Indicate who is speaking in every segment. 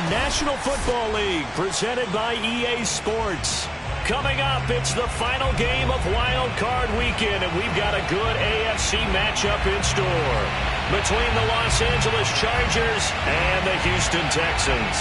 Speaker 1: National Football League, presented by EA Sports. Coming up, it's the final game of Wild Card Weekend, and we've got a good AFC matchup in store between the Los Angeles Chargers and the Houston Texans.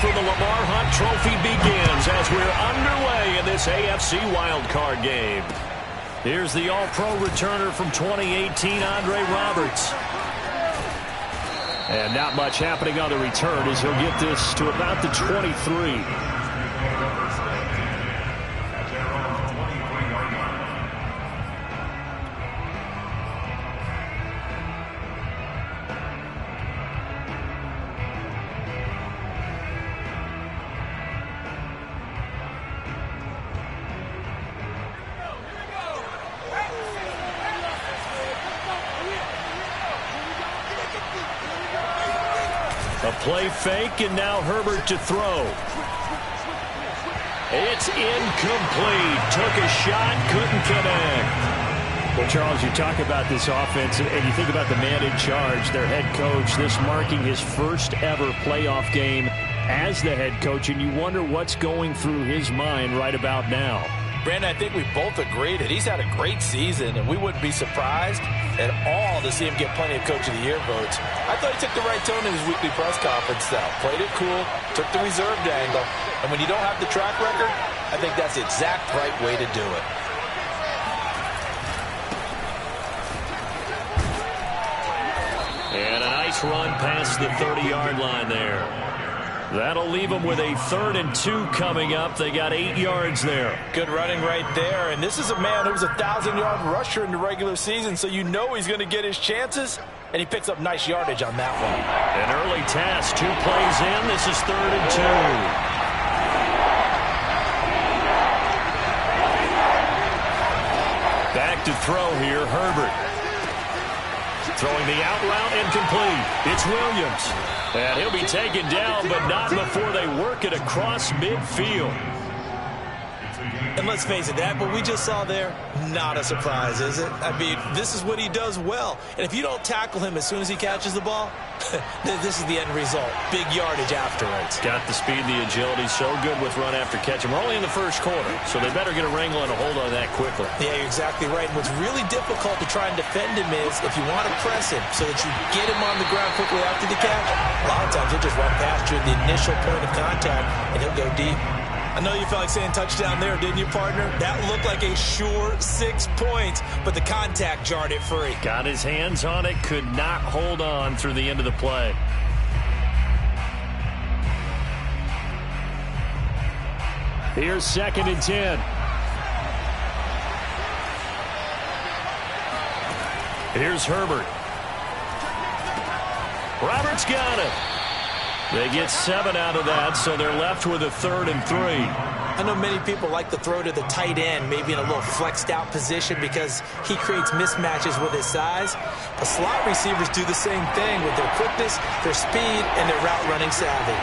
Speaker 1: For the Lamar Hunt Trophy begins as we're underway in this AFC wildcard game. Here's the All-Pro returner from 2018, Andre Roberts. And not much happening on the return as he'll get this to about the 23. A play fake, and now Herbert to throw. It's incomplete. Took a shot, couldn't connect. Well, Charles, you talk about this offense, and you think about the man in charge, their head coach, this marking his first ever playoff game as the head coach, and you wonder what's going through his mind right about now.
Speaker 2: Brandon, I think we both agree that he's had a great season, and we wouldn't be surprised at all to see him get plenty of Coach of the Year votes. I thought he took the right tone in his weekly press conference, though. Played it cool, took the reserved angle, and when you don't have the track record, I think that's the exact right way to do it.
Speaker 1: And a nice run past the 30-yard line there. That'll leave them with a 3rd and 2 coming up. They got 8 yards there.
Speaker 2: Good running right there. And this is a man who was a 1,000-yard rusher in the regular season, so you know he's going to get his chances. And he picks up nice yardage on that one.
Speaker 1: An early task. 2 plays in. This is 3rd and 2. Back to throw here, Herbert. Throwing the out route, incomplete. It's Williams. And he'll be taken down, but not before they work it across midfield.
Speaker 3: And let's face it, that what we just saw there, not a surprise, is it? I mean, this is what he does well. And if you don't tackle him as soon as he catches the ball, this is the end result. Big yardage afterwards.
Speaker 1: Got the speed, the agility, so good with run after catch. We're only in the first quarter, so they better get a wrangle and a hold on that quickly.
Speaker 3: Yeah, you're exactly right. And what's really difficult to try and defend him is if you want to press him so that you get him on the ground quickly after the catch, a lot of times he'll just run past you at the initial point of contact, and he'll go deep. I know you felt like saying touchdown there, didn't you, partner? That looked like a sure 6 points, but the contact jarred it free.
Speaker 1: Got his hands on it, could not hold on through the end of the play. Here's 2nd and 10. Here's Herbert. Roberts got it. They get 7 out of that, so they're left with a 3rd and 3.
Speaker 3: I know many people like to throw to the tight end, maybe in a little flexed out position because he creates mismatches with his size. But slot receivers do the same thing with their quickness, their speed, and their route running savvy.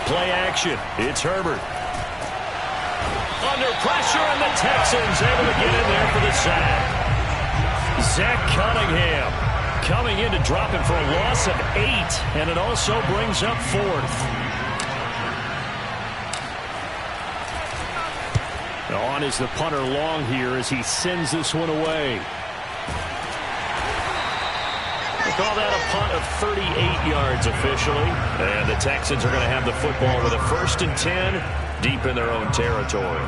Speaker 1: Play action. It's Herbert. Under pressure, and the Texans able to get in there for the sack. Zach Cunningham coming in to drop him for a loss of 8, and it also brings up 4th. On is the punter long here as he sends this one away. They call that a punt of 38 yards officially, and the Texans are going to have the football with a 1st and 10 deep in their own territory.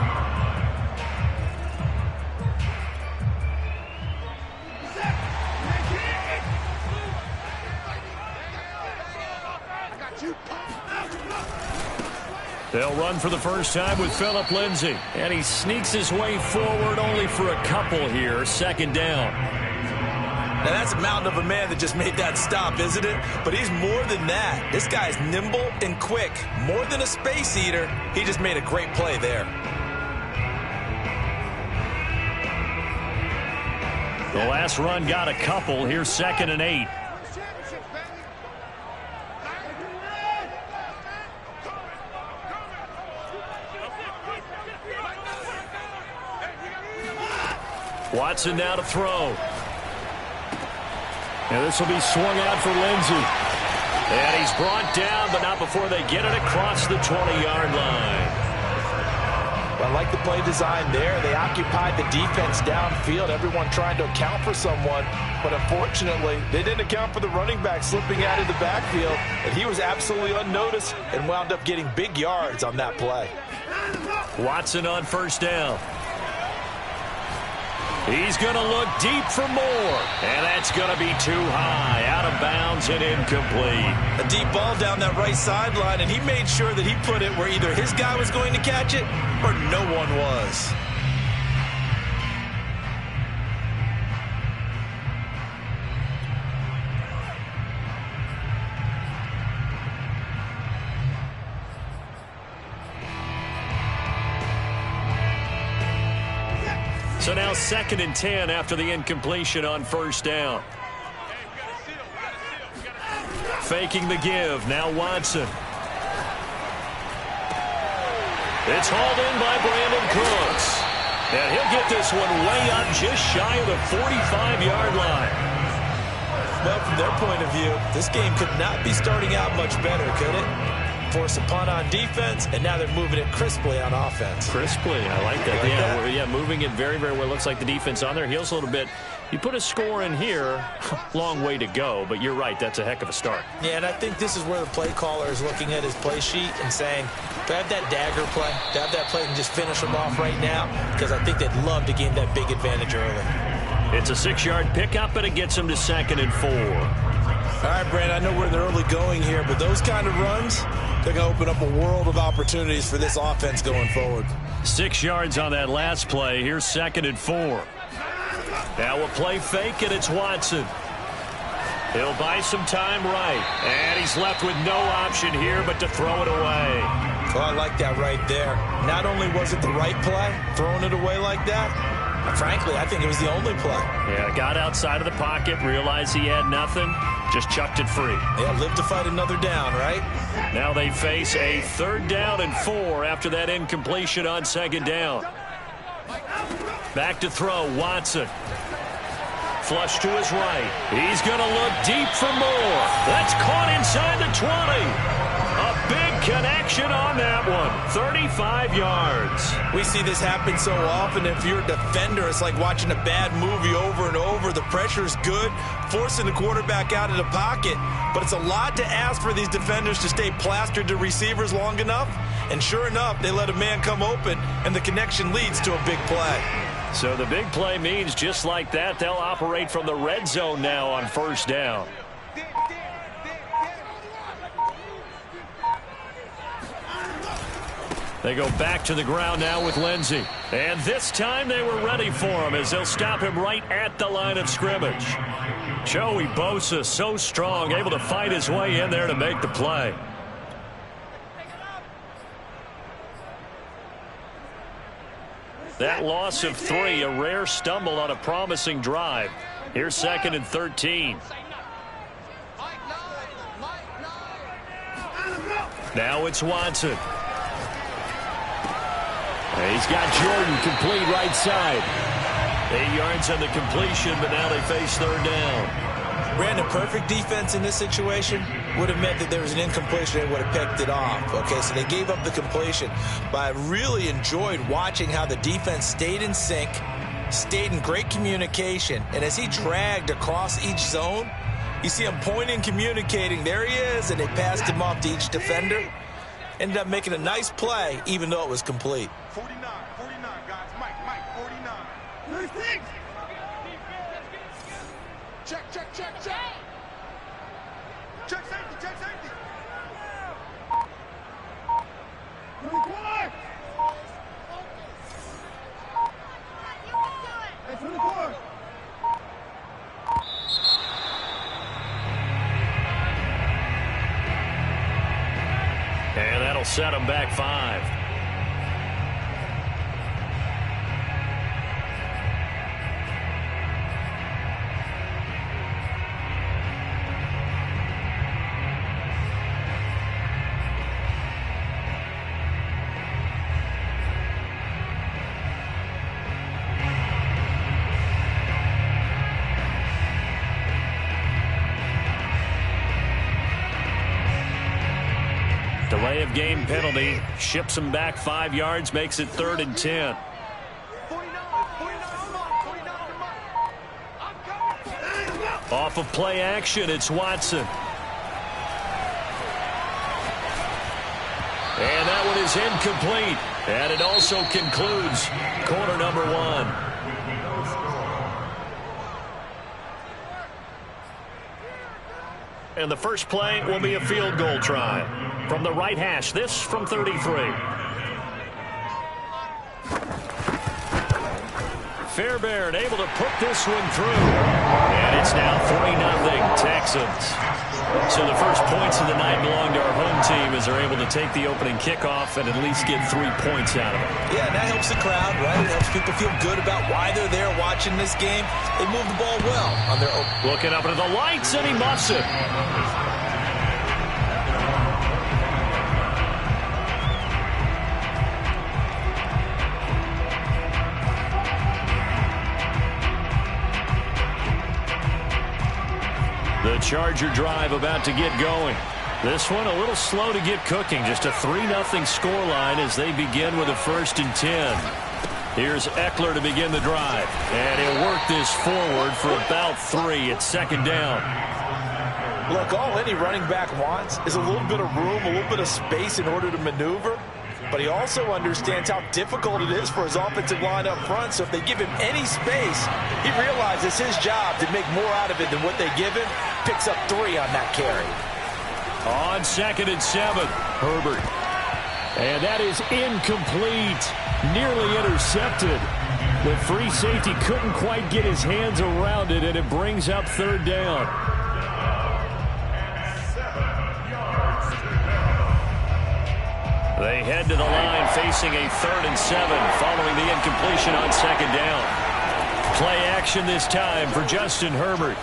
Speaker 1: They'll run for the first time with Phillip Lindsay. And he sneaks his way forward only for a couple here. 2nd down.
Speaker 3: Now that's a mountain of a man that just made that stop, isn't it? But he's more than that. This guy's nimble and quick. More than a space eater. He just made a great play there.
Speaker 1: The last run got a couple. Here's 2nd and 8. Watson now to throw. And this will be swung out for Lindsay. And he's brought down, but not before they get it across the 20-yard line.
Speaker 2: Well, I like the play design there. They occupied the defense downfield, everyone trying to account for someone. But unfortunately, they didn't account for the running back slipping out of the backfield. And he was absolutely unnoticed and wound up getting big yards on that play.
Speaker 1: Watson on 1st down. He's going to look deep for more. And that's going to be too high. Out of bounds and incomplete.
Speaker 3: A deep ball down that right sideline, and he made sure that he put it where either his guy was going to catch it or no one was.
Speaker 1: So now 2nd and 10 after the incompletion on 1st down. Faking the give. Now Watson. It's hauled in by Brandon Cooks. And he'll get this one way up just shy of the 45-yard line.
Speaker 3: Well, from their point of view, this game could not be starting out much better, could it? Force a punt on defense, and now they're moving it crisply on offense.
Speaker 1: Crisply, I like that. Yeah, moving it very, very well. Looks like the defense on their heels a little bit. You put a score in here, long way to go, but you're right, that's a heck of a start.
Speaker 3: Yeah, and I think this is where the play caller is looking at his play sheet and saying, do I have that dagger play? Do I have that play and just finish them off right now? Because I think they'd love to gain that big advantage early.
Speaker 1: It's a 6-yard pickup, and it gets them to 2nd and 4.
Speaker 3: All right, Brad, I know we're in the early going here, but those kind of runs, they're going to open up a world of opportunities for this offense going forward.
Speaker 1: 6 yards on that last play. Here's 2nd and 4. Now a play fake, and it's Watson. He'll buy some time right. And he's left with no option here but to throw it away.
Speaker 3: Well, I like that right there. Not only was it the right play, throwing it away like that, frankly, I think it was the only play.
Speaker 1: Yeah, got outside of the pocket, realized he had nothing, just chucked it free.
Speaker 3: Yeah, live to fight another down, right?
Speaker 1: Now they face a 3rd down and 4 after that incompletion on 2nd down. Back to throw, Watson. Flush to his right. He's going to look deep for more. That's caught inside the 20. A big connection on that one. 35 yards.
Speaker 3: We see this happen so often. If you're a defender, it's like watching a bad movie over and over. The pressure is good, forcing the quarterback out of the pocket. But it's a lot to ask for these defenders to stay plastered to receivers long enough. And sure enough, they let a man come open, and the connection leads to a big play.
Speaker 1: So the big play means just like that, they'll operate from the red zone now on 1st down. They go back to the ground now with Lindsay. And this time they were ready for him as they'll stop him right at the line of scrimmage. Joey Bosa, so strong, able to fight his way in there to make the play. That loss of 3, a rare stumble on a promising drive. Here's 2nd and 13. Now it's Watson. He's got Jordan complete right side. 8 yards on the completion, but now they face 3rd down.
Speaker 3: Brandon, perfect defense in this situation would have meant that there was an incompletion. They would have picked it off. Okay, so they gave up the completion. But I really enjoyed watching how the defense stayed in sync, stayed in great communication. And as he dragged across each zone, you see him pointing, communicating. There he is, and they passed him off to each defender. Ended up making a nice play, even though it was complete.
Speaker 4: 49, guys. Mike, 49. 36. Check. Check safety.
Speaker 1: And that'll set him back 5. Day of game penalty. Ships him back 5 yards, makes it 3rd and 10.
Speaker 4: 49, come on, 49, come on. I'm coming.
Speaker 1: Off of play action, it's Watson. And that one is incomplete. And it also concludes quarter number 1. And the first play will be a field goal try. From the right hash, this from 33. Fairbairn able to put this one through. And it's now 3-0 Texans. So the first points of the night belong to our home team as they're able to take the opening kickoff and at least get 3 points out of it.
Speaker 3: Yeah, and that helps the crowd, right? It helps people feel good about why they're there watching this game. They move the ball well on their open.
Speaker 1: Looking up into the lights, and he muffs it. The Charger drive about to get going. This one a little slow to get cooking. Just a 3-0 scoreline as they begin with a 1st and 10. Here's Eckler to begin the drive. And he'll work this forward for about 3. It's 2nd down.
Speaker 2: Look, all any running back wants is a little bit of room, a little bit of space in order to maneuver. But he also understands how difficult it is for his offensive line up front. So if they give him any space, he realizes his job to make more out of it than what they give him. Picks up 3 on that carry.
Speaker 1: On 2nd and 7, Herbert. And that is incomplete. Nearly intercepted. The free safety couldn't quite get his hands around it, and it brings up 3rd down. They head to the line facing a 3rd and 7 following the incompletion on 2nd down. Play action this time for Justin Herbert.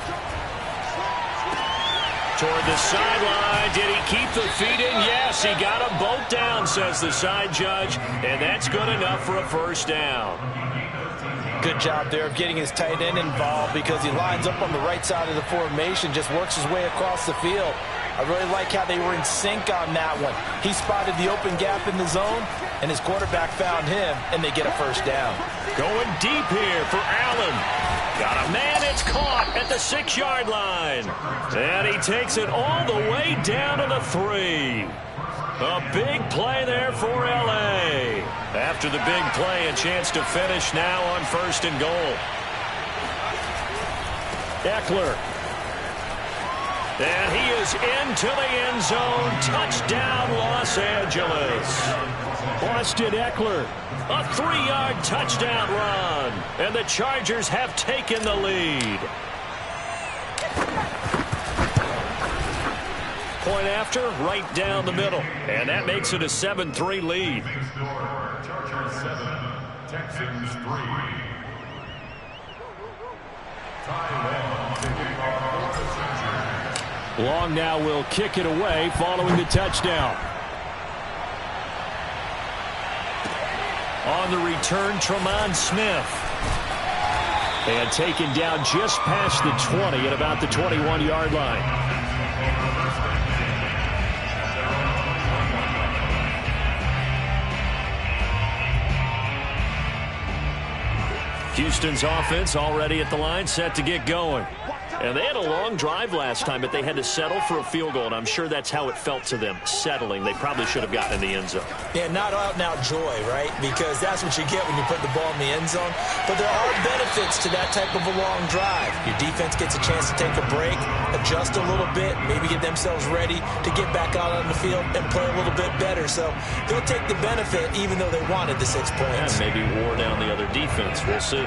Speaker 1: Toward the sideline. Did he keep the feet in? Yes, he got them both down, says the side judge. And that's good enough for a 1st down.
Speaker 2: Good job there of getting his tight end involved because he lines up on the right side of the formation, just works his way across the field. I really like how they were in sync on that one. He spotted the open gap in the zone, and his quarterback found him, and they get a 1st down.
Speaker 1: Going deep here for Allen. Got a man, it's caught at the 6-yard line. And he takes it all the way down to the 3. A big play there for L.A. After the big play, a chance to finish now on 1st and goal. Eckler. And he is into the end zone. Touchdown, Los Angeles. Austin Eckler, a 3-yard touchdown run. And the Chargers have taken the lead. Point after, right down the middle. And that makes it a 7-3 lead.
Speaker 5: Chargers 7, Texans 3.
Speaker 1: Long now will kick it away following the touchdown. On the return, Tremon Smith. And taken down just past the 20 at about the 21-yard line. Houston's offense already at the line, set to get going. And they had a long drive last time, but they had to settle for a field goal, and I'm sure that's how it felt to them, settling. They probably should have gotten in the end zone.
Speaker 3: Yeah, not out-and-out joy, right? Because that's what you get when you put the ball in the end zone. But there are benefits to that type of a long drive. Your defense gets a chance to take a break, adjust a little bit, maybe get themselves ready to get back out on the field and play a little bit better. So they'll take the benefit even though they wanted the 6 points.
Speaker 1: And maybe wore down the other defense. We'll see.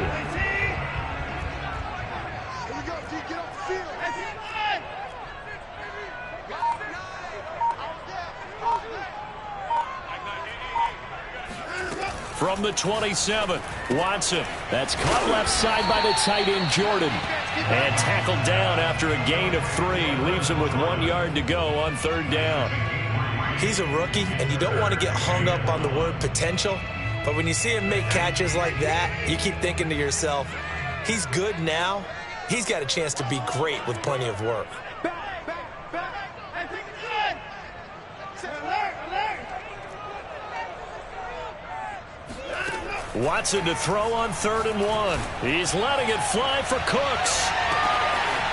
Speaker 1: From the 27, Watson. That's caught left side by the tight end, Jordan. And tackled down after a gain of 3. Leaves him with 1 yard to go on 3rd down.
Speaker 3: He's a rookie, and you don't want to get hung up on the word potential. But when you see him make catches like that, you keep thinking to yourself, he's good now. He's got a chance to be great with plenty of work.
Speaker 1: Watson to throw on 3rd and 1. He's letting it fly for Cooks.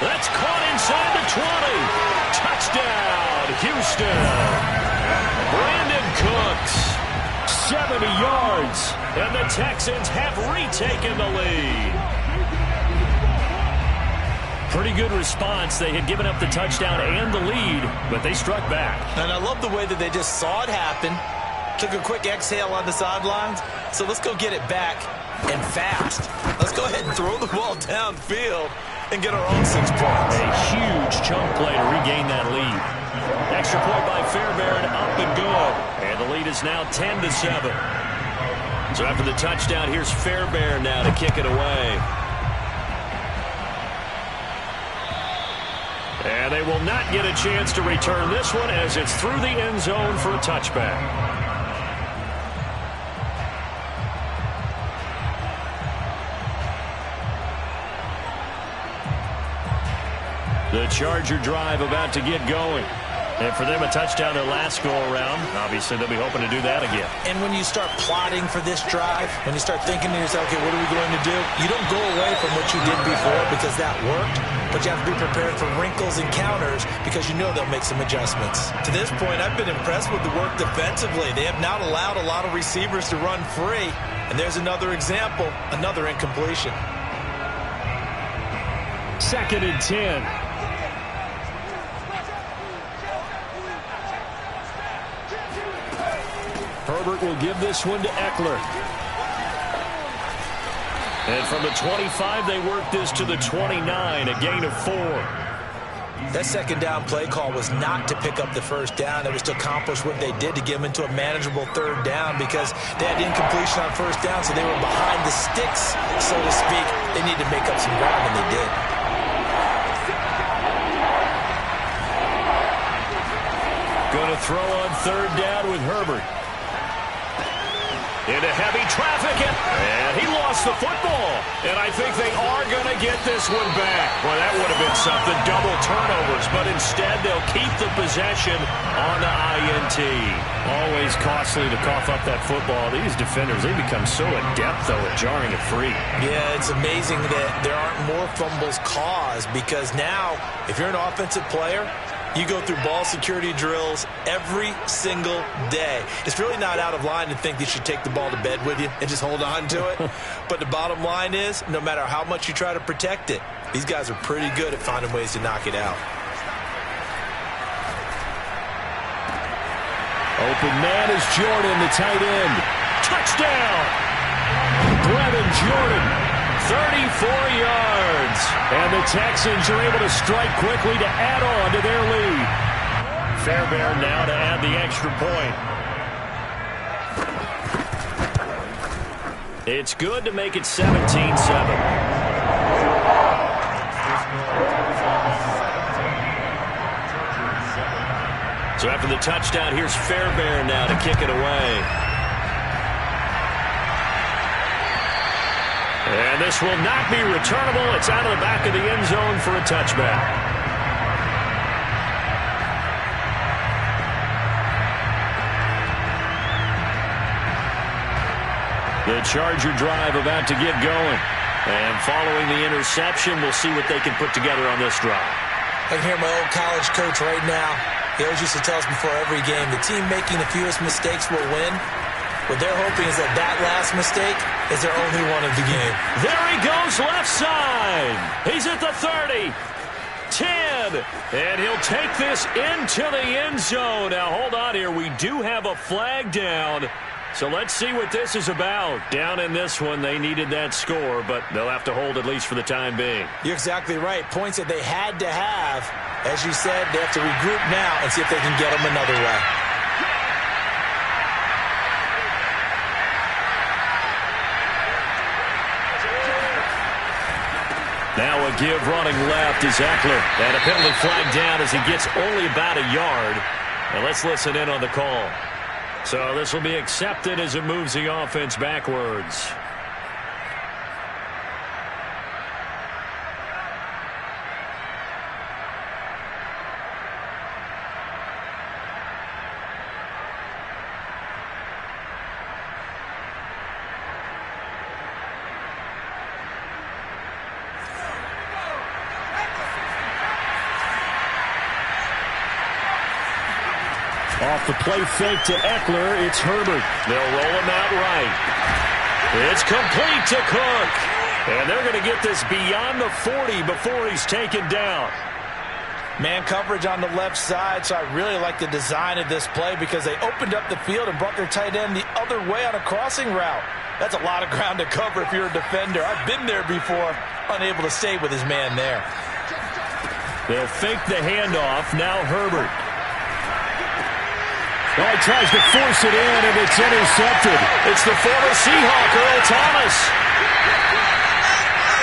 Speaker 1: That's caught inside the 20. Touchdown, Houston. Brandon Cooks, 70 yards, and the Texans have retaken the lead. Pretty good response. They had given up the touchdown and the lead, but they struck back.
Speaker 3: And I love the way that they just saw it happen. Took a quick exhale on the sidelines. So let's go get it back and fast. Let's go ahead and throw the ball downfield and get our own 6 points.
Speaker 1: A huge chunk play to regain that lead. Extra point by Fairbairn, up and good. And the lead is now 10-7. So after the touchdown, here's Fairbairn now to kick it away. And they will not get a chance to return this one as it's through the end zone for a touchback. The Charger drive about to get going. And for them, a touchdown their last go-around. Obviously, they'll be hoping to do that again.
Speaker 3: And when you start plotting for this drive, when you start thinking to yourself, okay, what are we going to do? You don't go away from what you did before because that worked, but you have to be prepared for wrinkles and counters because you know they'll make some adjustments. To this point, I've been impressed with the work defensively. They have not allowed a lot of receivers to run free. And there's another example, another incompletion.
Speaker 1: 2nd and 10. Herbert will give this one to Eckler. And from the 25, they work this to the 29, a gain of 4.
Speaker 3: That second down play call was not to pick up the first down. It was to accomplish what they did to get them into a manageable 3rd down because they had incompletion on 1st down, so they were behind the sticks, so to speak. They needed to make up some ground, and they did.
Speaker 1: Going to throw on 3rd down with Herbert. Into heavy traffic, and he lost the football. And I think they are going to get this one back. Well, that would have been something, double turnovers, but instead they'll keep the possession on the INT. Always costly to cough up that football. These defenders, they become so adept, though, at jarring it free.
Speaker 3: Yeah, it's amazing that there aren't more fumbles caused because now, if you're an offensive player, you go through ball security drills every single day. It's really not out of line to think you should take the ball to bed with you and just hold on to it. But the bottom line is, no matter how much you try to protect it, these guys are pretty good at finding ways to knock it out.
Speaker 1: Open man is Jordan, the tight end. Touchdown! Brevin Jordan. 34 yards. And the Texans are able to strike quickly to add on to their lead. Fairbairn now to add the extra point. It's good to make it 17-7. So after the touchdown, here's Fairbairn now to kick it away. And this will not be returnable. It's out of the back of the end zone for a touchback. The Charger drive about to get going. And following the interception, we'll see what they can put together on this drive.
Speaker 3: I can hear my old college coach right now. He always used to tell us before every game, the team making the fewest mistakes will win. What they're hoping is that that last mistake is their only one of the game.
Speaker 1: There he goes, left side. He's at the 30, 10, and he'll take this into the end zone. Now, hold on here. We do have a flag down, so let's see what this is about. Down in this one, they needed that score, but they'll have to hold at least for the time being.
Speaker 3: You're exactly right. Points that they had to have. As you said, they have to regroup now and see if they can get them another way.
Speaker 1: Now a give running left is Eckler. And a penalty flag down as he gets only about a yard. And let's listen in on the call. So this will be accepted as it moves the offense backwards. Off the play fake to Eckler, it's Herbert. They'll roll him out right. It's complete to Cook. And they're going to get this beyond the 40 before he's taken down.
Speaker 3: Man coverage on the left side, so I really like the design of this play because they opened up the field and brought their tight end the other way on a crossing route. That's a lot of ground to cover if you're a defender. I've been there before, unable to stay with his man there.
Speaker 1: They'll fake the handoff. Now Herbert. Oh, he tries to force it in, and it's intercepted. It's the former Seahawk, Earl Thomas.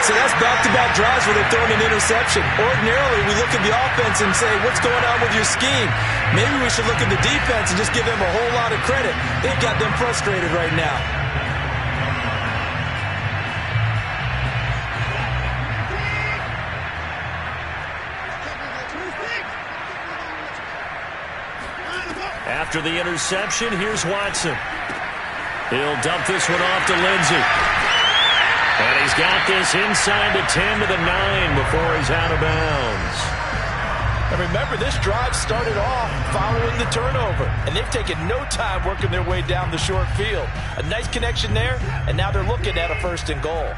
Speaker 3: So that's back-to-back drives where they've thrown an interception. Ordinarily, we look at the offense and say, what's going on with your scheme? Maybe we should look at the defense and just give them a whole lot of credit. They've got them frustrated right now.
Speaker 1: After the interception, here's Watson. He'll dump this one off to Lindsey. And he's got this inside the 10 to the 9 before he's out of bounds.
Speaker 3: And remember, this drive started off following the turnover. And they've taken no time working their way down the short field. A nice connection there, and now they're looking at a 1st and goal.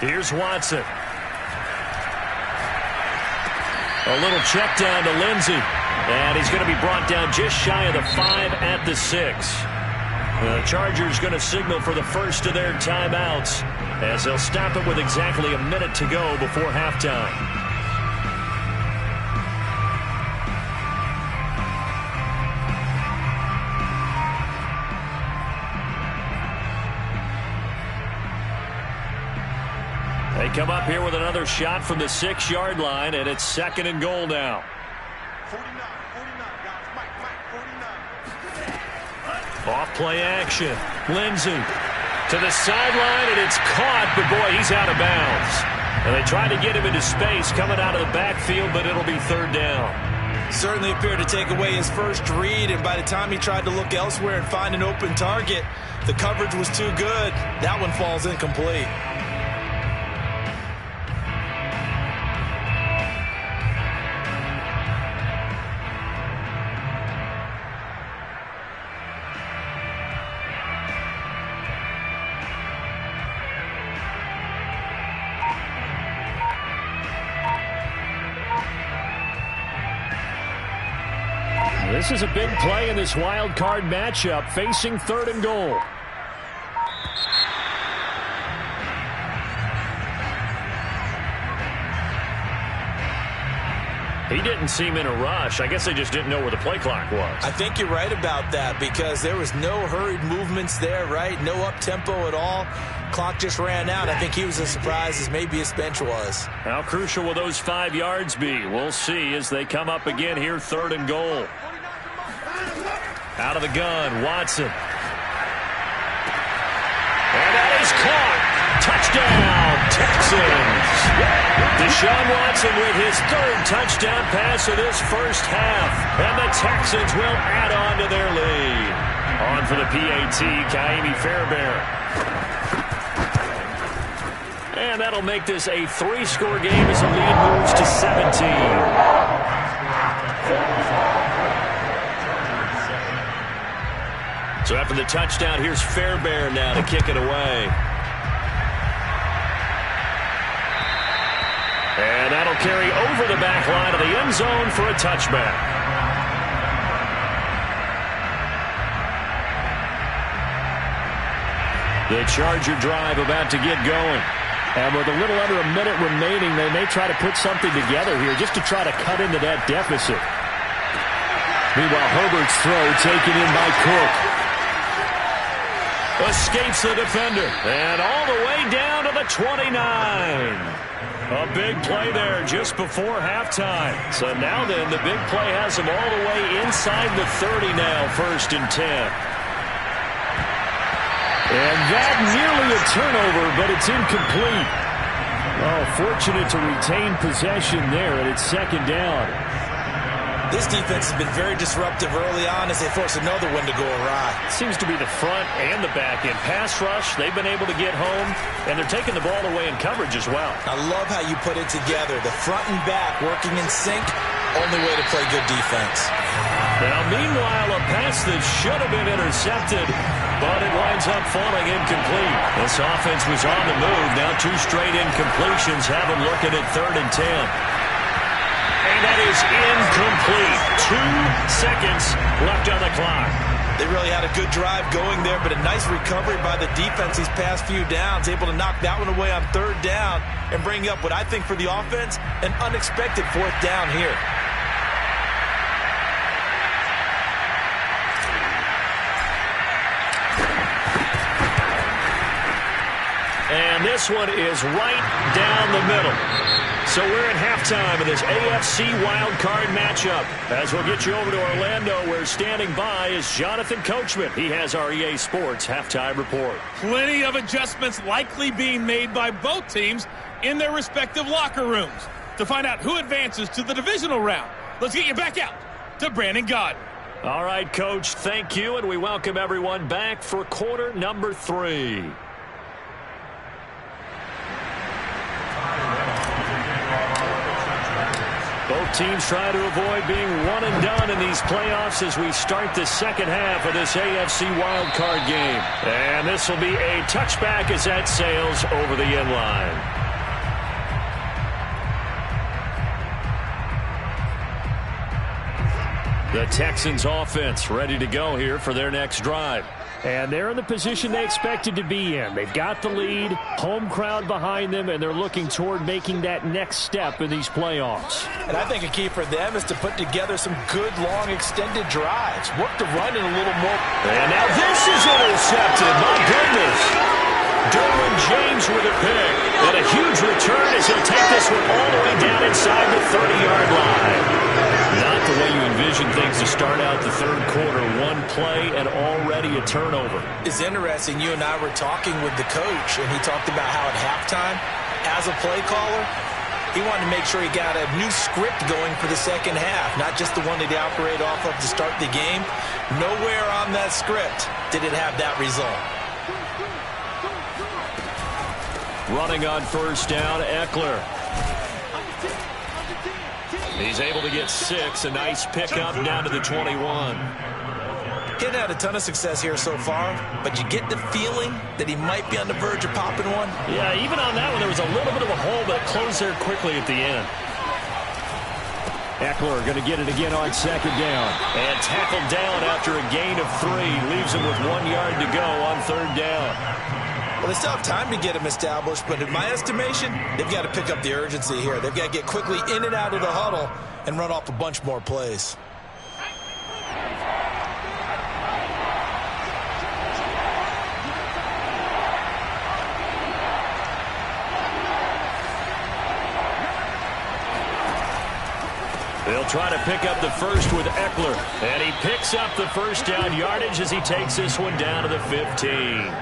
Speaker 1: Here's Watson. A little check down to Lindsey. And he's going to be brought down just shy of the 5 at the 6. The Chargers going to signal for the first of their timeouts as they'll stop it with exactly a minute to go before halftime. They come up here with another shot from the 6-yard line, and it's 2nd and goal now.
Speaker 4: 49, guys. Mike, 49.
Speaker 1: Off play action. Lindsey to the sideline, and it's caught, but boy, he's out of bounds. And they try to get him into space coming out of the backfield, but it'll be 3rd down.
Speaker 3: Certainly appeared to take away his first read, and by the time he tried to look elsewhere and find an open target, the coverage was too good. That one falls incomplete.
Speaker 1: This is a big play in this wild card matchup, facing 3rd and goal. He didn't seem in a rush. I guess they just didn't know where the play clock was.
Speaker 3: I think you're right about that because there was no hurried movements there, right? No up-tempo at all. Clock just ran out. I think he was as surprised as maybe his bench was.
Speaker 1: How crucial will those 5 yards be? We'll see as they come up again here, 3rd and goal. Out of the gun, Watson. And that is caught. Touchdown, Texans. Deshaun Watson with his 3rd touchdown pass of this first half. And the Texans will add on to their lead. On for the PAT, Ka'imi Fairbairn. And that'll make this a 3-score game as the lead moves to 17. So after the touchdown, here's Fairbairn now to kick it away. And that'll carry over the back line of the end zone for a touchback. The Charger drive about to get going. And with a little under a minute remaining, they may try to put something together here just to try to cut into that deficit. Meanwhile, Herbert's throw taken in by Cook. Escapes the defender. And all the way down to the 29. A big play there just before halftime. So now then, the big play has them all the way inside the 30 now, 1st and 10. And that nearly a turnover, but it's incomplete. Oh, fortunate to retain possession there, and it's 2nd down.
Speaker 3: This defense has been very disruptive early on as they force another one to go awry.
Speaker 1: Seems to be the front and the back end. Pass rush, they've been able to get home, and they're taking the ball away in coverage as well.
Speaker 3: I love how you put it together. The front and back working in sync, only way to play good defense.
Speaker 1: Now, meanwhile, a pass that should have been intercepted, but it winds up falling incomplete. This offense was on the move. Now 2 straight incompletions have them looking at 3rd and 10. And that is incomplete. 2 seconds left on the clock.
Speaker 3: They really had a good drive going there, but a nice recovery by the defense these past few downs, able to knock that one away on 3rd down and bring up what I think for the offense, an unexpected 4th down here.
Speaker 1: And this one is right down the middle. So we're at halftime of this AFC wildcard matchup. As we'll get you over to Orlando, where standing by is Jonathan Coachman. He has our EA Sports halftime report.
Speaker 6: Plenty of adjustments likely being made by both teams in their respective locker rooms. To find out who advances to the divisional round, let's get you back out to Brandon Gaudin.
Speaker 1: All right, Coach, thank you, and we welcome everyone back for quarter number 3. Both teams try to avoid being one and done in these playoffs as we start the second half of this AFC wildcard game. And this will be a touchback as that sails over the end line. The Texans offense ready to go here for their next drive. And they're in the position they expected to be in. They've got the lead, home crowd behind them, and they're looking toward making that next step in these playoffs.
Speaker 3: And I think a key for them is to put together some good, long, extended drives. Work the run in a little more.
Speaker 1: And now this is intercepted. My goodness. Derwin James with a pick. And a huge return as he'll take this one all the way down inside the 30-yard line. Not the way you envision things to start out the third quarter. One play and already a turnover.
Speaker 3: It's interesting. You and I were talking with the coach, and he talked about how at halftime, as a play caller, he wanted to make sure he got a new script going for the second half, not just the one that he operated off of to start the game. Nowhere on that script did it have that result.
Speaker 1: Running on first down, Eckler. He's able to get 6. A nice pickup down to the 21.
Speaker 3: He hadn't had a ton of success here so far, but you get the feeling that he might be on the verge of popping one.
Speaker 1: Yeah, even on that one, there was a little bit of a hole, but it closed there quickly at the end. Eckler going to get it again on second down. And tackled down after a gain of 3. Leaves him with 1 yard to go on third down.
Speaker 3: Well, they still have time to get him established, but in my estimation, they've got to pick up the urgency here. They've got to get quickly in and out of the huddle and run off a bunch more plays.
Speaker 1: They'll try to pick up the first with Eckler. And he picks up the first down yardage as he takes this one down to the 15.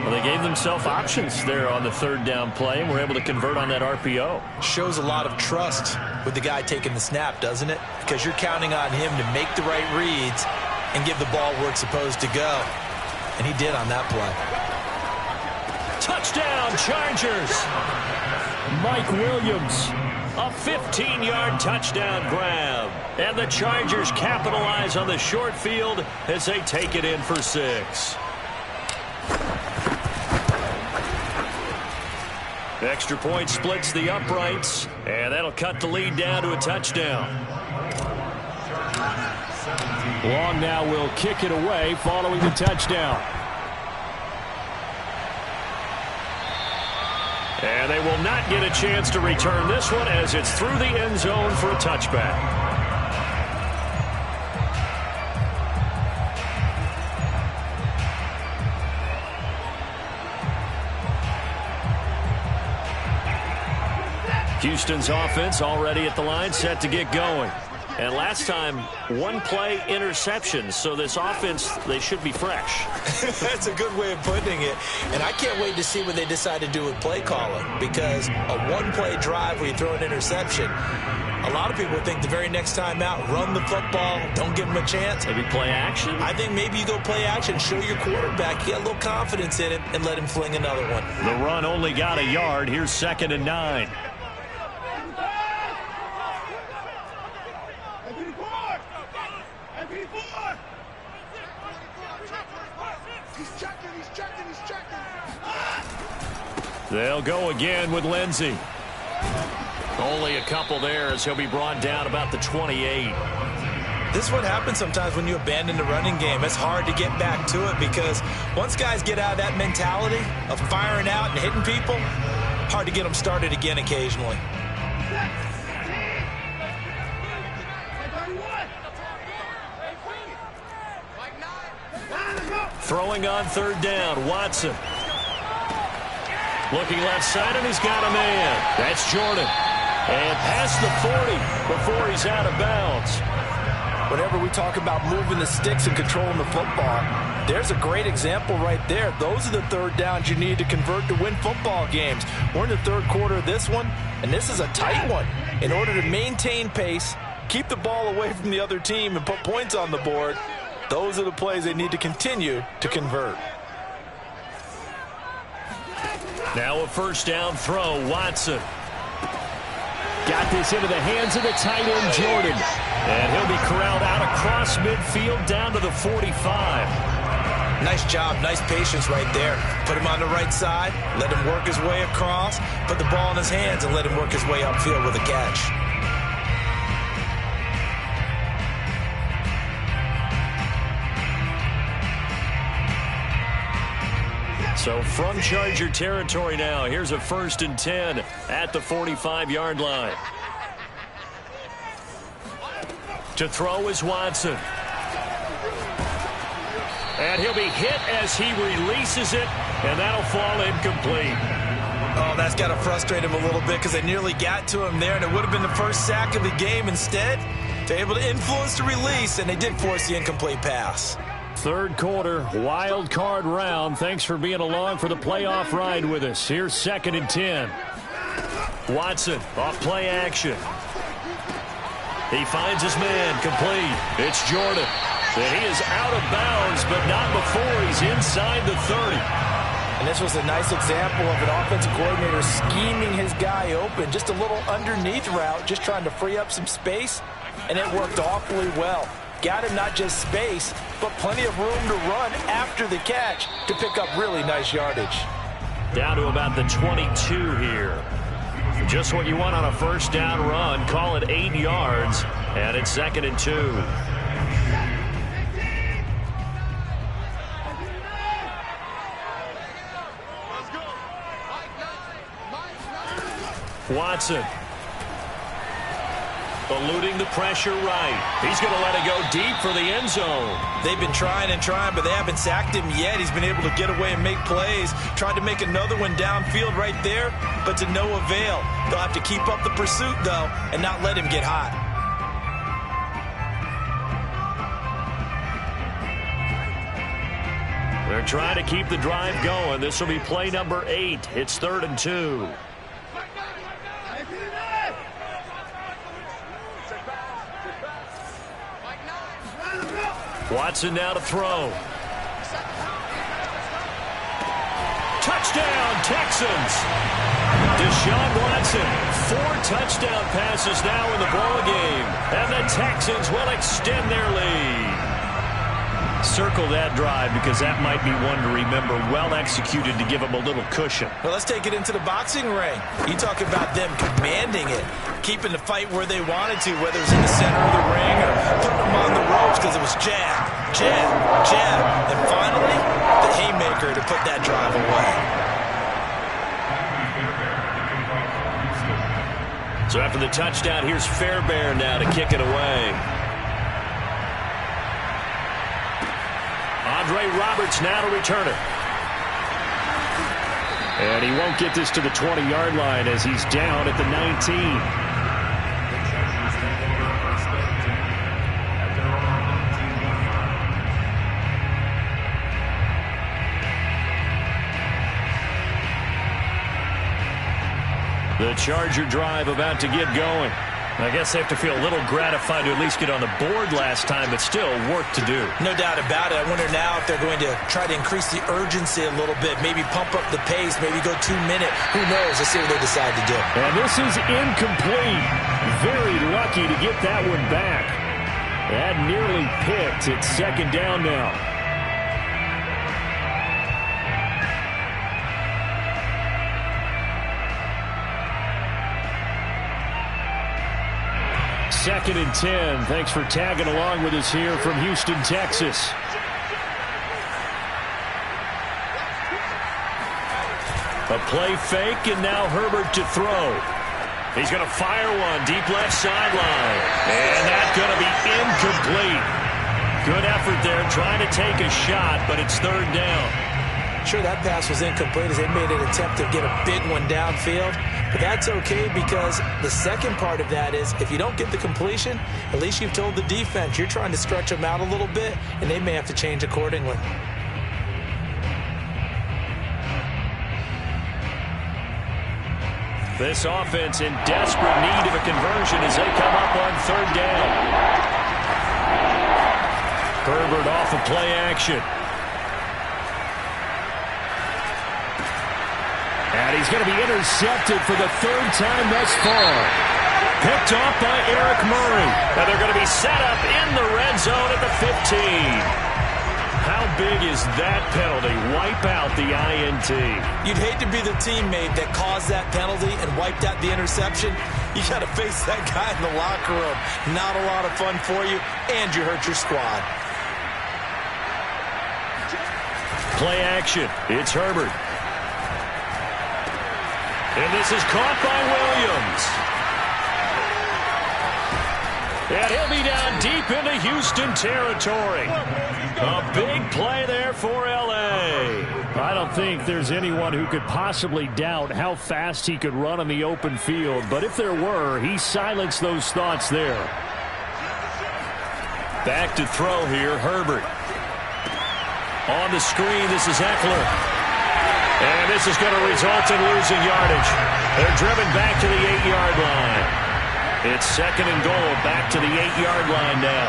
Speaker 1: Well, they gave themselves options there on the third down play, and were able to convert on that RPO.
Speaker 3: Shows a lot of trust with the guy taking the snap, doesn't it? Because you're counting on him to make the right reads and give the ball where it's supposed to go. And he did on that play.
Speaker 1: Touchdown, Chargers! Mike Williams, a 15-yard touchdown grab. And the Chargers capitalize on the short field as they take it in for 6. Extra point splits the uprights, and that'll cut the lead down to a touchdown. Long now will kick it away following the touchdown. And they will not get a chance to return this one as it's through the end zone for a touchback. Houston's offense already at the line, set to get going. And last time, 1 play interception. So this offense, they should be fresh.
Speaker 3: That's a good way of putting it. And I can't wait to see what they decide to do with play calling. Because a 1-play drive where you throw an interception, A lot of people think the very next time out, run the football, don't give him a chance.
Speaker 1: Maybe play action?
Speaker 3: I think maybe you go play action, show your quarterback, get a little confidence in him, and let him fling another one.
Speaker 1: The run only got a yard. Here's 2nd and 9. They'll go again with Lindsey. Only a couple there as he'll be brought down about the 28.
Speaker 3: This is what happens sometimes when you abandon the running game. It's hard to get back to it because once guys get out of that mentality of firing out and hitting people, hard to get them started again occasionally.
Speaker 1: Throwing on 3rd down, Watson. Looking left side, and he's got a man. That's Jordan. And past the 40 before he's out of bounds.
Speaker 2: Whenever we talk about moving the sticks and controlling the football, there's a great example right there. Those are the 3rd downs you need to convert to win football games. We're in the 3rd quarter of this one, and this is a tight one. In order to maintain pace, keep the ball away from the other team, and put points on the board, those are the plays they need to continue to convert.
Speaker 1: Now a 1st down throw, Watson. Got this into the hands of the tight end, Jordan. And he'll be corralled out across midfield down to the 45.
Speaker 3: Nice job, nice patience right there. Put him on the right side, let him work his way across, put the ball in his hands, and let him work his way upfield with a catch.
Speaker 1: So from Charger territory now, here's a 1st and 10 at the 45-yard line. To throw is Watson. And he'll be hit as he releases it, and that'll fall incomplete.
Speaker 3: Oh, that's got to frustrate him a little bit because they nearly got to him there, and it would have been the first sack of the game. Instead, they're able to influence the release, and they did force the incomplete pass.
Speaker 1: 3rd quarter, wild card round. Thanks for being along for the playoff ride with us. Here's 2nd and 10. Watson off play action. He finds his man complete. It's Jordan. And he is out of bounds, but not before he's inside the 30.
Speaker 2: And this was a nice example of an offensive coordinator scheming his guy open. Just a little underneath route, just trying to free up some space, and it worked awfully well. Got him not just space, but plenty of room to run after the catch to pick up really nice yardage.
Speaker 1: Down to about the 22 here. Just what you want on a 1st down run. Call it 8 yards, and it's 2nd and 2. Watson. Eluding the pressure right. He's going to let it go deep for the end zone.
Speaker 3: They've been trying and trying, but they haven't sacked him yet. He's been able to get away and make plays. Tried to make another one downfield right there, but to no avail. They'll have to keep up the pursuit, though, and not let him get hot.
Speaker 1: They're trying to keep the drive going. This will be play number 8. It's 3rd and 2. Watson now to throw. Touchdown, Texans. Deshaun Watson, 4 touchdown passes now in the ball game, and the Texans will extend their lead. Circle that drive because that might be one to remember. Well executed to give them a little cushion.
Speaker 3: Well, let's take it into the boxing ring. You talk about them commanding it, keeping the fight where they wanted to, whether it was in the center of the ring or putting them on the ropes because it was jab, jab, jab, and finally the haymaker to put that drive away.
Speaker 1: So after the touchdown, here's Fairbairn now to kick it away. Andre Roberts now to return it. And he won't get this to the 20-yard line as he's down at the 19. The Charger drive about to get going. I guess they have to feel a little gratified to at least get on the board last time, but still work to do.
Speaker 3: No doubt about it. I wonder now if they're going to try to increase the urgency a little bit, maybe pump up the pace, maybe go 2 minutes. Who knows? Let's see what they decide to do.
Speaker 1: And this is incomplete. Very lucky to get that one back. That nearly picked. It's second down now. Second and 10. Thanks for tagging along with us here from Houston, Texas. A play fake, and now Herbert to throw. He's going to fire one deep left sideline. And that's going to be incomplete. Good effort there trying to take a shot, but it's third down.
Speaker 3: Sure, that pass was incomplete as they made an attempt to get a big one downfield. But that's okay because the second part of that is if you don't get the completion, at least you've told the defense you're trying to stretch them out a little bit, and they may have to change accordingly.
Speaker 1: This offense in desperate need of a conversion as they come up on third down. Herbert off of play action. And he's going to be intercepted for the third time thus far. Picked off by Eric Murray. And they're going to be set up in the red zone at the 15. How big is that penalty? Wipe out the INT.
Speaker 3: You'd hate to be the teammate that caused that penalty and wiped out the interception. You got to face that guy in the locker room. Not a lot of fun for you, and you hurt your squad.
Speaker 1: Play action. It's Herbert. And this is caught by Williams. And he'll be down deep into Houston territory. A big play there for L.A. I don't think there's anyone who could possibly doubt how fast he could run on the open field. But if there were, he silenced those thoughts there. Back to throw here, Herbert. On the screen, this is Eckler. And this is going to result in losing yardage. They're driven back to the 8-yard line. It's second and goal, back to the 8-yard line now.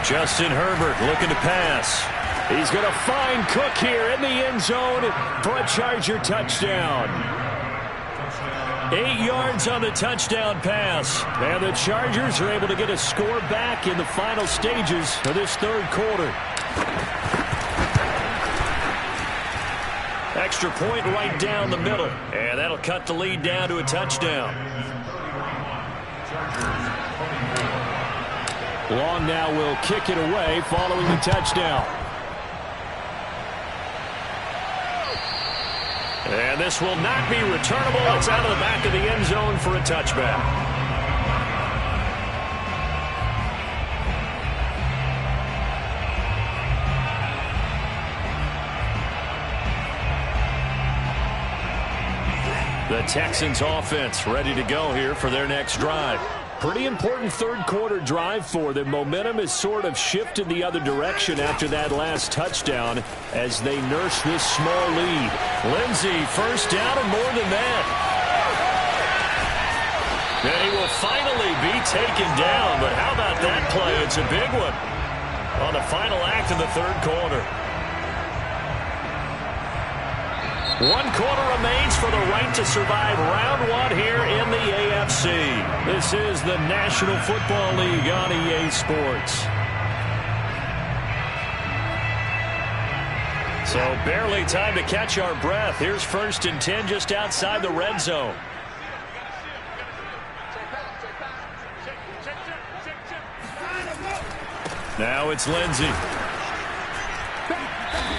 Speaker 1: Justin Herbert looking to pass. He's going to find Cook here in the end zone for a Charger touchdown. 8 yards on the touchdown pass. And the Chargers are able to get a score back in the final stages of this third quarter. Extra point right down the middle. And that'll cut the lead down to a touchdown. Long now will kick it away following the touchdown. And this will not be returnable. It's out of the back of the end zone for a touchback. The Texans offense ready to go here for their next drive. Pretty important third quarter drive for them. Momentum has sort of shifted the other direction after that last touchdown as they nurse this small lead. Lindsey first down and more than that. And he will finally be taken down. But how about that play? It's a big one on the final act of the third quarter. 1 quarter remains for the right to survive round 1 here in the AFC. This is the National Football League on EA Sports. So barely time to catch our breath. Here's 1st and 10 just outside the red zone. Now it's Lindsey.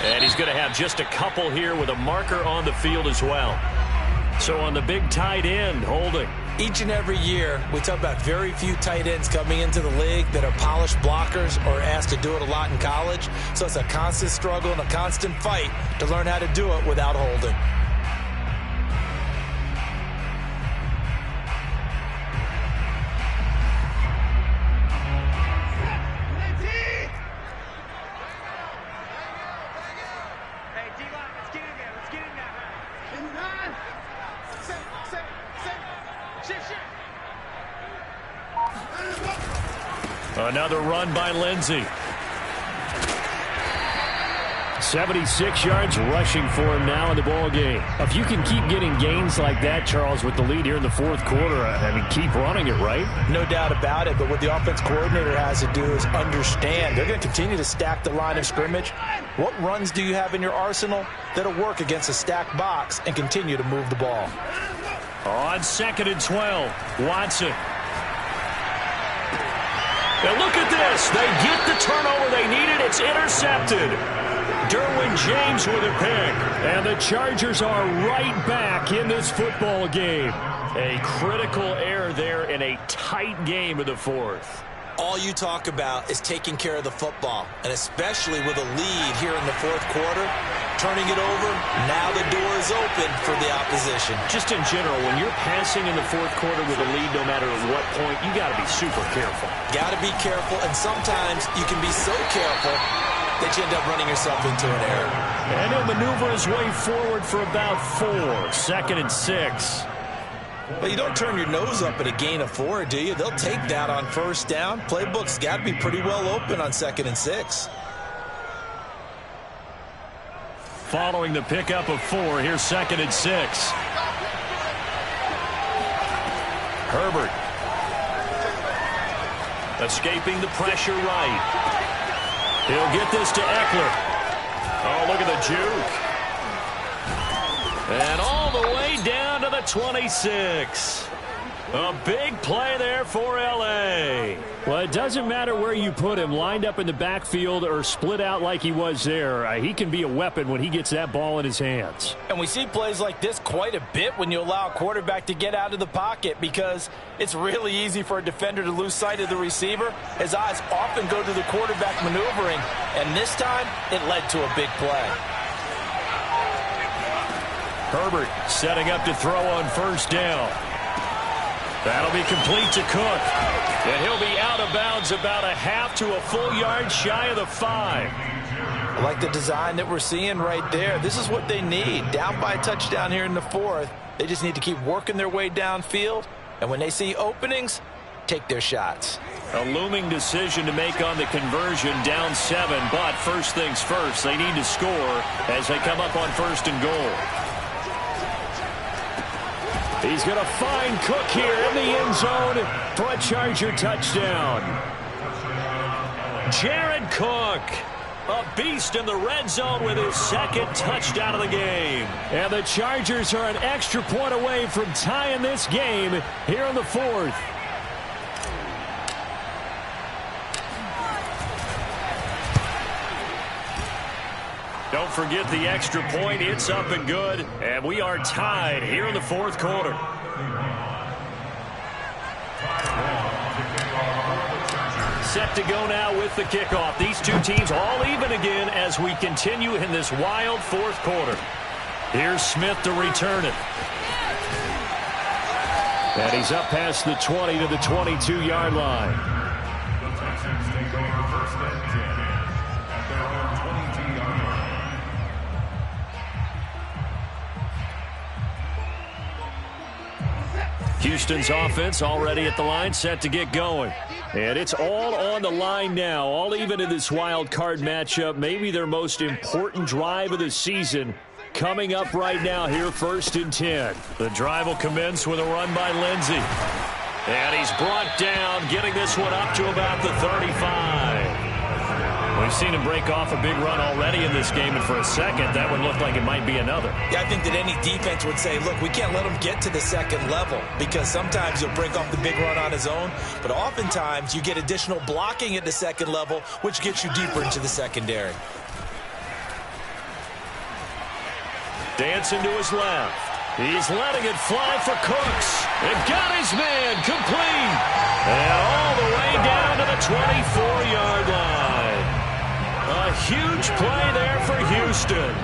Speaker 1: And he's going to have just a couple here with a marker on the field as well. So on the big tight end, holding.
Speaker 3: Each and every year, we talk about very few tight ends coming into the league that are polished blockers or asked to do it a lot in college. So it's a constant struggle and a constant fight to learn how to do it without holding.
Speaker 1: Another run by Lindsey. 76 yards rushing for him now in the ball game. If you can keep getting gains like that, Charles, with the lead here in the fourth quarter, I mean, keep running it, right?
Speaker 3: No doubt about it, but what the offense coordinator has to do is understand they're going to continue to stack the line of scrimmage. What runs do you have in your arsenal that'll work against a stacked box and continue to move the ball?
Speaker 1: On 2nd and 12, Watson. Now look at this. They get the turnover they needed. It's intercepted. Derwin James with a pick. And the Chargers are right back in this football game. A critical error there in a tight game of the fourth.
Speaker 3: All you talk about is taking care of the football, and especially with a lead here in the fourth quarter, turning it over, now the door is open for the opposition.
Speaker 1: Just in general, when you're passing in the fourth quarter with a lead, no matter at what point, you got to be super careful.
Speaker 3: Got to be careful, and sometimes you can be so careful that you end up running yourself into an error.
Speaker 1: And he'll maneuver his way forward for about 4. 2nd and 6.
Speaker 3: Well, you don't turn your nose up at a gain of 4, do you? They'll take that on first down. Playbook's got to be pretty well open on 2nd and 6.
Speaker 1: Following the pickup of 4, here's 2nd and 6. Herbert. Escaping the pressure right. He'll get this to Eckler. Oh, look at the juke. And all the way down to the 26. A big play there for L.A. Well, it doesn't matter where you put him, lined up in the backfield or split out like he was there. He can be a weapon when he gets that ball in his hands.
Speaker 2: And we see plays like this quite a bit when you allow a quarterback to get out of the pocket because it's really easy for a defender to lose sight of the receiver. His eyes often go to the quarterback maneuvering, and this time it led to a big play.
Speaker 1: Herbert setting up to throw on first down. That'll be complete to Cook. And he'll be out of bounds about a half to a full yard shy of the 5.
Speaker 3: I like the design that we're seeing right there. This is what they need. Down by a touchdown here in the fourth. They just need to keep working their way downfield. And when they see openings, take their shots.
Speaker 1: A looming decision to make on the conversion, down 7. But first things first, they need to score as they come up on 1st and goal. He's going to find Cook here in the end zone for a Charger touchdown. Jared Cook, a beast in the red zone with his 2nd touchdown of the game. And the Chargers are an extra point away from tying this game here in the 4th. Don't forget the extra point. It's up and good. And we are tied here in the 4th quarter. Set to go now with the kickoff. These two teams all even again as we continue in this wild 4th quarter. Here's Smith to return it. And he's up past the 20 to the 22-yard line.
Speaker 5: The Texans take over 1st and 10 at their own 22-yard line.
Speaker 1: Houston's offense already at the line, set to get going. And it's all on the line now, all even in this wild card matchup. Maybe their most important drive of the season coming up right now here, 1st and 10. The drive will commence with a run by Lindsey. And he's brought down, getting this one up to about the 35. We've seen him break off a big run already in this game, and for a second, that one looked like it might be another.
Speaker 3: Yeah, I think that any defense would say, look, we can't let him get to the 2nd level because sometimes he'll break off the big run on his own, but oftentimes you get additional blocking at the 2nd level, which gets you deeper into the secondary.
Speaker 1: Dancing to his left. He's letting it fly for Cooks. And got his man complete. And all the way down to the 24-yard line. A huge play there for Houston.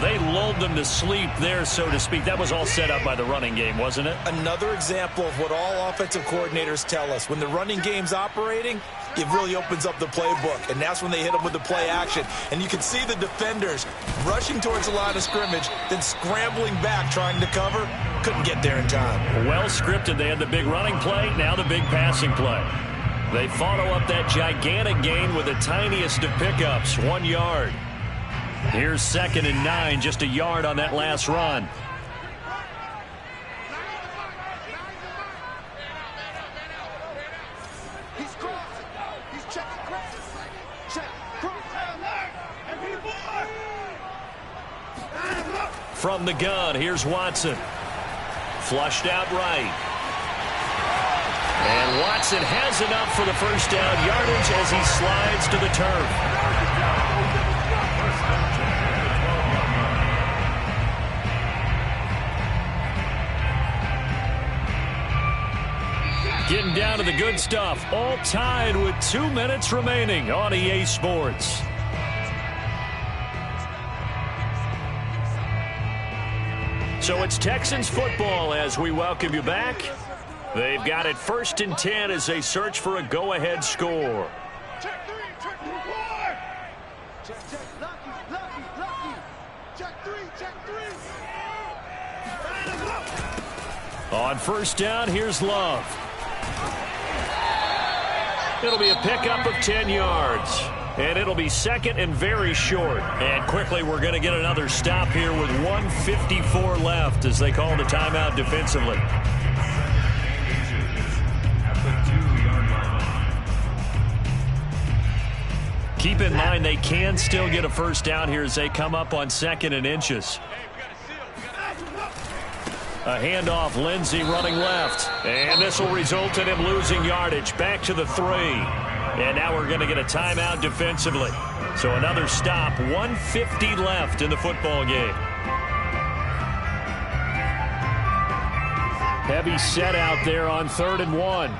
Speaker 1: They lulled them to sleep there, so to speak. That was all set up by the running game, wasn't it?
Speaker 3: Another example of what all offensive coordinators tell us. When the running game's operating, it really opens up the playbook, and that's when they hit them with the play action. And you can see the defenders rushing towards the line of scrimmage, then scrambling back trying to cover. Couldn't get there in time.
Speaker 1: Well scripted. They had the big running play, now the big passing play. They follow up that gigantic gain with the tiniest of pickups, 1 yard. Here's 2nd and 9, just a yard on that last run. From the gun, here's Watson. Flushed out right. And Watson has enough for the first down yardage as he slides to the turf. Getting down to the good stuff. All tied with 2 minutes remaining on EA Sports. So it's Texans football as we welcome you back. They've got it 1st and 10 as they search for a go-ahead score.
Speaker 4: Check 3, check 4. Check, lucky, check 3, check 3.
Speaker 1: On 1st down, here's Love. It'll be a pickup of 10 yards. And it'll be 2nd and very short. And quickly, we're going to get another stop here with 1:54 left as they call the timeout defensively. Keep in mind they can still get a first down here as they come up on 2nd and inches. A handoff, Lindsey running left. And this will result in him losing yardage. Back to the 3. And now we're going to get a timeout defensively. So another stop, 1:50 left in the football game. Heavy set out there on 3rd and 1.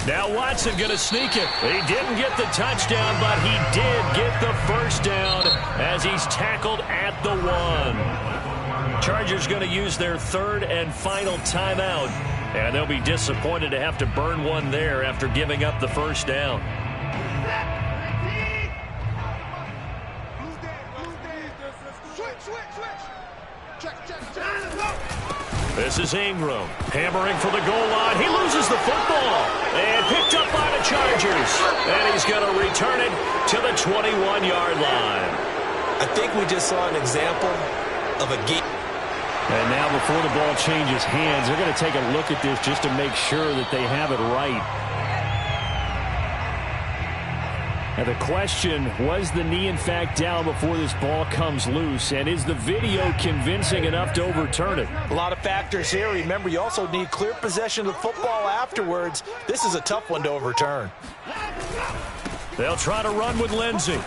Speaker 1: Now Watson going to sneak it. He didn't get the touchdown, but he did get the first down as he's tackled at the 1. Chargers going to use their 3rd and final timeout. And they'll be disappointed to have to burn one there after giving up the first down. This is Ingram, hammering for the goal line. He loses the football and picked up by the Chargers. And he's going to return it to the 21-yard line.
Speaker 3: I think we just saw an example of a game.
Speaker 1: And now before the ball changes hands, they're going to take a look at this just to make sure that they have it right. Now the question, was the knee in fact down before this ball comes loose? And is the video convincing enough to overturn it?
Speaker 3: A lot of factors here. Remember, you also need clear possession of the football afterwards. This is a tough one to overturn.
Speaker 1: They'll try to run with Lindsey.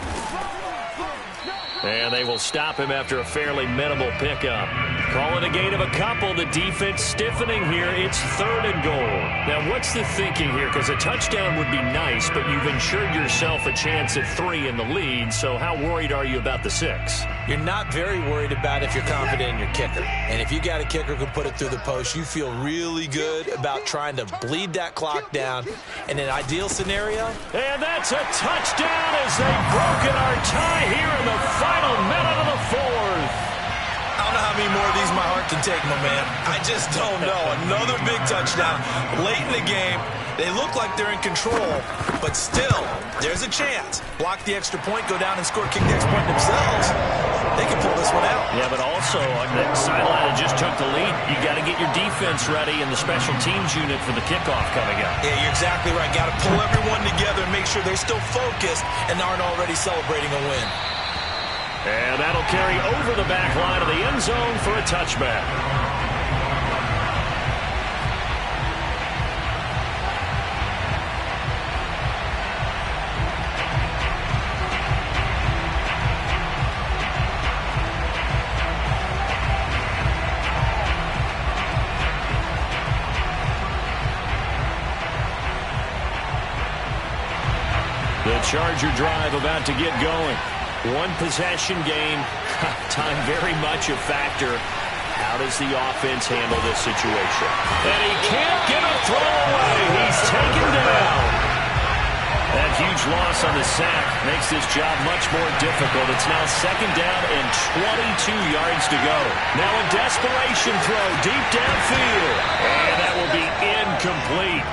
Speaker 1: And they will stop him after a fairly minimal pickup. Call it a gain of a couple. The defense stiffening here. It's 3rd and goal. Now, what's the thinking here? Because a touchdown would be nice, but you've ensured yourself a chance at 3 in the lead. So how worried are you about the 6?
Speaker 3: You're not very worried about if you're confident in your kicker. And if you got a kicker who can put it through the post, you feel really good about trying to bleed that clock down. In an ideal scenario.
Speaker 1: And that's a touchdown as they've broken our tie here in the final minute of the 4th.
Speaker 3: I don't know how many more of these my heart can take, my man. I just don't know. Another big touchdown late in the game. They look like they're in control, but still, there's a chance. Block the extra point, go down and score, kick the extra point themselves. They can pull this one out.
Speaker 1: Yeah, but also on that sideline that just took the lead, you got to get your defense ready and the special teams unit for the kickoff coming up.
Speaker 3: Yeah, you're exactly right. Got to pull everyone together and make sure they're still focused and aren't already celebrating a win.
Speaker 1: And that'll carry over the back line of the end zone for a touchback. The Charger drive about to get going. One possession game, time very much a factor. How does the offense handle this situation? And he can't get a throw away. He's taken down. That huge huge loss on the sack. Makes this job much more difficult. It's now 2nd down and 22 yards to go. Now a desperation throw deep downfield. And that will be incomplete.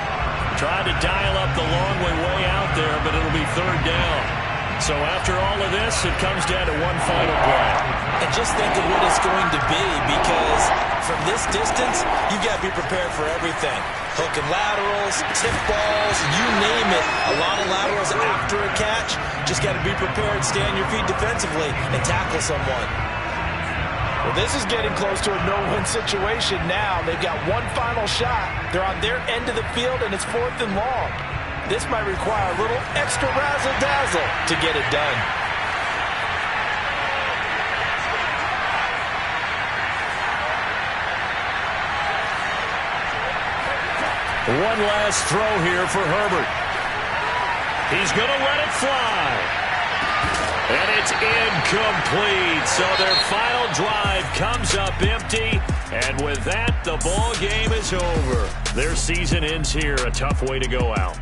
Speaker 1: Tried to dial up the long way out there, but it'll be 3rd down. So after all of this, it comes down to one final play.
Speaker 3: And just think of what it's going to be, because from this distance, you've got to be prepared for everything. Hook and laterals, tip balls, you name it. A lot of laterals after a catch. Just got to be prepared, stay on your feet defensively, and tackle someone.
Speaker 2: Well, this is getting close to a no-win situation now. They've got one final shot. They're on their end of the field, and it's 4th and long. This might require a little extra razzle-dazzle to get it done.
Speaker 1: One last throw here for Herbert. He's going to let it fly. And it's incomplete. So their final drive comes up empty. And with that, the ball game is over. Their season ends here. A tough way to go out.